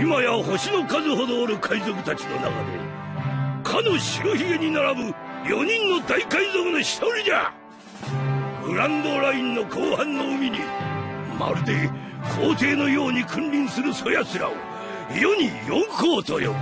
今や星の数ほどおる海賊たちの中でかの白ひげに並ぶ4人の大海賊の一人じゃ。グランドラインの後半の海にまるで皇帝のように君臨するそやつらを世に四皇と呼ぶ。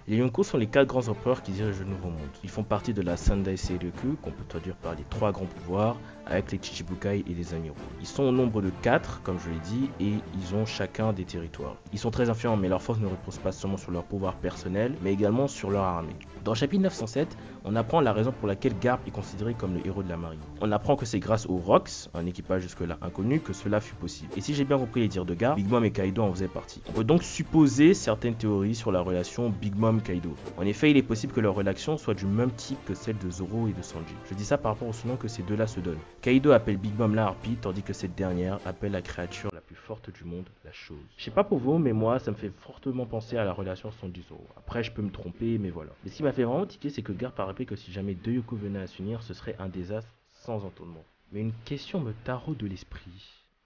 Les Yonko sont les 4 grands empereurs qui dirigent le Nouveau Monde. Ils font partie de la Sendai Seiryuku, qu'on peut traduire par les 3 grands pouvoirs, avec les Chichibukai et les Amiraux. Ils sont au nombre de 4, comme je l'ai dit, et ils ont chacun des territoires. Ils sont très influents, mais leur force ne repose pas seulement sur leur pouvoir personnel, mais également sur leur armée. Dans le chapitre 907, on apprend la raison pour laquelle Garp est considéré comme le héros de la marine. On apprend que c'est grâce aux Rocks, un équipage jusque-là inconnu, que cela fut possible. Et si j'ai bien compris les dires de Garp, Big Mom et Kaido en faisaient partie. On peut donc supposer certaines théories sur la relation Big Mom-Kaido. En effet, il est possible que leur relation soit du même type que celle de Zoro et de Sanji. Je dis ça par rapport au surnom que ces deux-là se donnent. Kaido appelle Big Mom la harpie, tandis que cette dernière appelle la créature la plus forte du monde, la chose. Je sais pas pour vous, mais moi, ça me fait fortement penser à la relation Sanji-Zoro. Après, je peux me tromper, mais voilà. Mais ce qui m'a fait vraiment tiquer, c'est que Garp a rappelé que si jamais deux Yonko venaient à s'unir, ce serait un désastre sans entendement. Mais une question me taraude de l'esprit,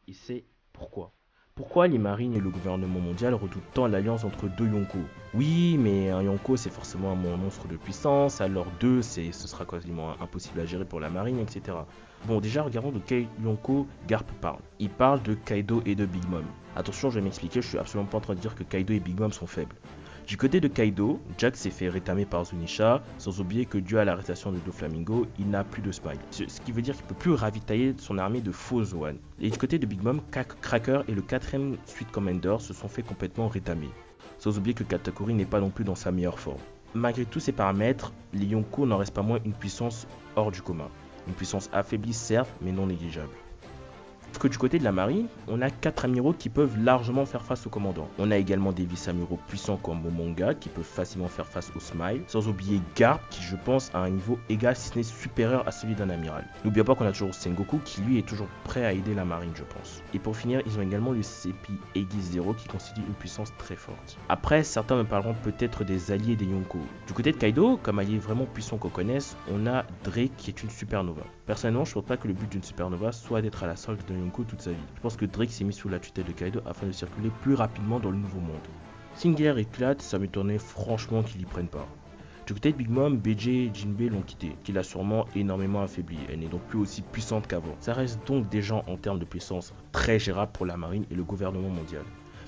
et c'est pourquoi ? Pourquoi les marines et le gouvernement mondial redoutent tant l'alliance entre deux Yonko? Oui, mais un Yonko c'est forcément un monstre de puissance, alors deux ce sera quasiment impossible à gérer pour la marine, etc. Bon, déjà regardons de quel Yonko Garp parle. Il parle de Kaido et de Big Mom. Attention, je vais m'expliquer, je suis absolument pas en train de dire que Kaido et Big Mom sont faibles. Du côté de Kaido, Jack s'est fait rétamer par Zunisha, sans oublier que dû à l'arrestation de Doflamingo, il n'a plus de smile. Ce qui veut dire qu'il ne peut plus ravitailler son armée de faux Zoan. Et du côté de Big Mom, Cracker et le 4ème Sweet Commander se sont fait complètement rétamer. Sans oublier que Katakuri n'est pas non plus dans sa meilleure forme. Malgré tous ces paramètres, les Yonko n'en restent pas moins une puissance hors du commun. Une puissance affaiblie certes, mais non négligeable. Sauf que du côté de la marine, on a 4 amiraux qui peuvent largement faire face au commandant. On a également des vice-amiraux puissants comme Momonga qui peuvent facilement faire face au Smile, sans oublier Garp qui je pense a un niveau égal si ce n'est supérieur à celui d'un amiral. N'oublions pas qu'on a toujours Sengoku qui lui est toujours prêt à aider la marine je pense. Et pour finir, ils ont également le CP Aegis Zero qui constitue une puissance très forte. Après, certains me parleront peut-être des alliés des Yonko. Du côté de Kaido, comme allié vraiment puissant qu'on connaisse, on a Drake qui est une supernova. Personnellement, je ne pense pas que le but d'une supernova soit d'être à la solde d'un Yonko toute sa vie. Je pense que Drake s'est mis sous la tutelle de Kaido afin de circuler plus rapidement dans le nouveau monde. Si une guerre éclate, ça m'étonnait franchement qu'ils y prennent pas. Du côté de Big Mom, BJ et Jinbei l'ont quitté, qui l'a sûrement énormément affaibli. Elle n'est donc plus aussi puissante qu'avant. Ça reste donc des gens en termes de puissance très gérables pour la marine et le gouvernement mondial.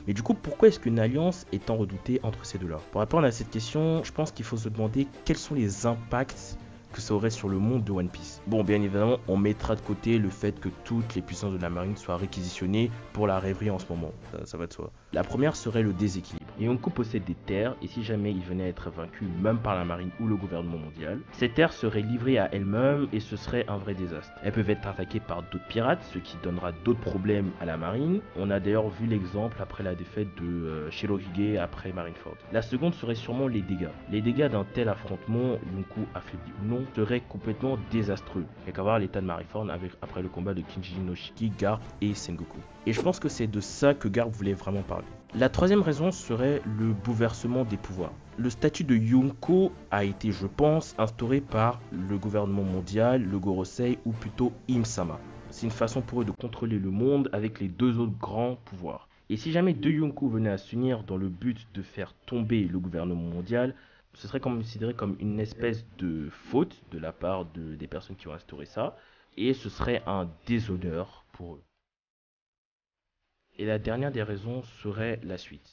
Mais du coup, pourquoi est-ce qu'une alliance est tant redoutée entre ces deux-là? Pour répondre à cette question, je pense qu'il faut se demander quels sont les impacts que ça aurait sur le monde de One Piece. Bon, bien évidemment, on mettra de côté le fait que toutes les puissances de la marine soient réquisitionnées pour la rêverie en ce moment. Ça va de soi. La première serait le déséquilibre. Les Yonko possèdent des terres et si jamais ils venaient à être vaincus même par la marine ou le gouvernement mondial, ces terres seraient livrées à elles-mêmes et ce serait un vrai désastre. Elles peuvent être attaquées par d'autres pirates, ce qui donnera d'autres problèmes à la marine. On a d'ailleurs vu l'exemple après la défaite de Shirohige après Marineford. La seconde serait sûrement les dégâts. Les dégâts d'un tel affrontement, Yonko affaibli ou non, serait complètement désastreux. Il n'y a qu'à voir l'état de Marineford après le combat de Kinji no Shiki, Garp et Sengoku. Et je pense que c'est de ça que Garp voulait vraiment parler. La troisième raison serait le bouleversement des pouvoirs. Le statut de Yonko a été, je pense, instauré par le gouvernement mondial, le Gorosei ou plutôt Im-sama. C'est une façon pour eux de contrôler le monde avec les deux autres grands pouvoirs. Et si jamais deux Yonko venaient à s'unir dans le but de faire tomber le gouvernement mondial, ce serait considéré comme une espèce de faute de la part des personnes qui ont instauré ça, et ce serait un déshonneur pour eux. Et la dernière des raisons serait la suite.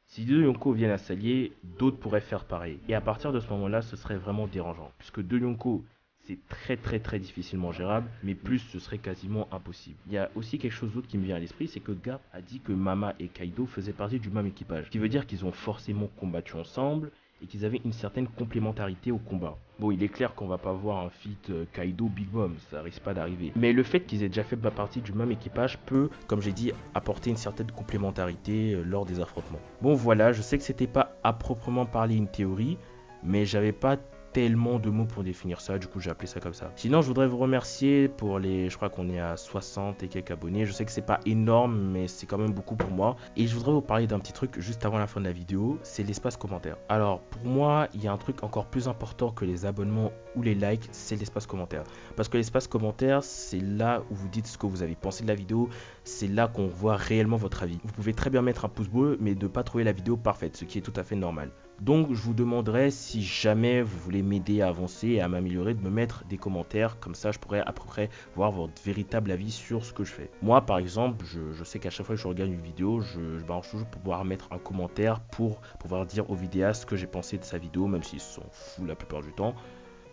Si deux Yonko viennent à s'allier, d'autres pourraient faire pareil. Et à partir de ce moment-là, ce serait vraiment dérangeant, puisque deux Yonko, c'est très difficilement gérable, mais plus ce serait quasiment impossible. Il y a aussi quelque chose d'autre qui me vient à l'esprit, c'est que Garp a dit que Mama et Kaido faisaient partie du même équipage, ce qui veut dire qu'ils ont forcément combattu ensemble, et qu'ils avaient une certaine complémentarité au combat. Bon, il est clair qu'on va pas voir un feat Kaido-Big Mom, ça risque pas d'arriver. Mais le fait qu'ils aient déjà fait partie du même équipage peut, comme j'ai dit, apporter une certaine complémentarité lors des affrontements. Bon voilà, je sais que c'était pas à proprement parler une théorie, mais j'avais pas tellement de mots pour définir ça, du coup j'ai appelé ça comme ça. Sinon je voudrais vous remercier pour les, je crois qu'on est à 60 et quelques abonnés, je sais que c'est pas énorme mais c'est quand même beaucoup pour moi. Et je voudrais vous parler d'un petit truc juste avant la fin de la vidéo, c'est l'espace commentaire. Alors pour moi il y a un truc encore plus important que les abonnements ou les likes, c'est l'espace commentaire. Parce que l'espace commentaire c'est là où vous dites ce que vous avez pensé de la vidéo, c'est là qu'on voit réellement votre avis. Vous pouvez très bien mettre un pouce bleu mais ne pas trouver la vidéo parfaite, ce qui est tout à fait normal. Donc je vous demanderai, si jamais vous voulez m'aider à avancer et à m'améliorer, de me mettre des commentaires, comme ça je pourrais à peu près voir votre véritable avis sur ce que je fais. Moi par exemple, je sais qu'à chaque fois que je regarde une vidéo, je m'arrange toujours pour pouvoir mettre un commentaire pour pouvoir dire au vidéaste ce que j'ai pensé de sa vidéo, même s'ils s'en foutent la plupart du temps.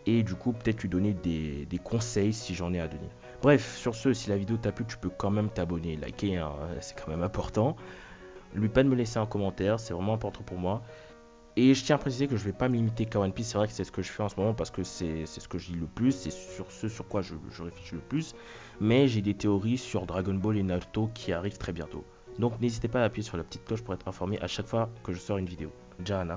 Et du coup peut-être lui donner des conseils si j'en ai à donner. Bref, sur ce, si la vidéo t'a plu, tu peux quand même t'abonner, liker, hein, c'est quand même important. N'oublie pas de me laisser un commentaire, c'est vraiment important pour moi. Et je tiens à préciser que je vais pas me limiter qu'à One Piece, c'est vrai que c'est ce que je fais en ce moment parce que c'est ce que je lis le plus, c'est sur ce sur quoi je réfléchis le plus. Mais j'ai des théories sur Dragon Ball et Naruto qui arrivent très bientôt. Donc n'hésitez pas à appuyer sur la petite cloche pour être informé à chaque fois que je sors une vidéo. Jana.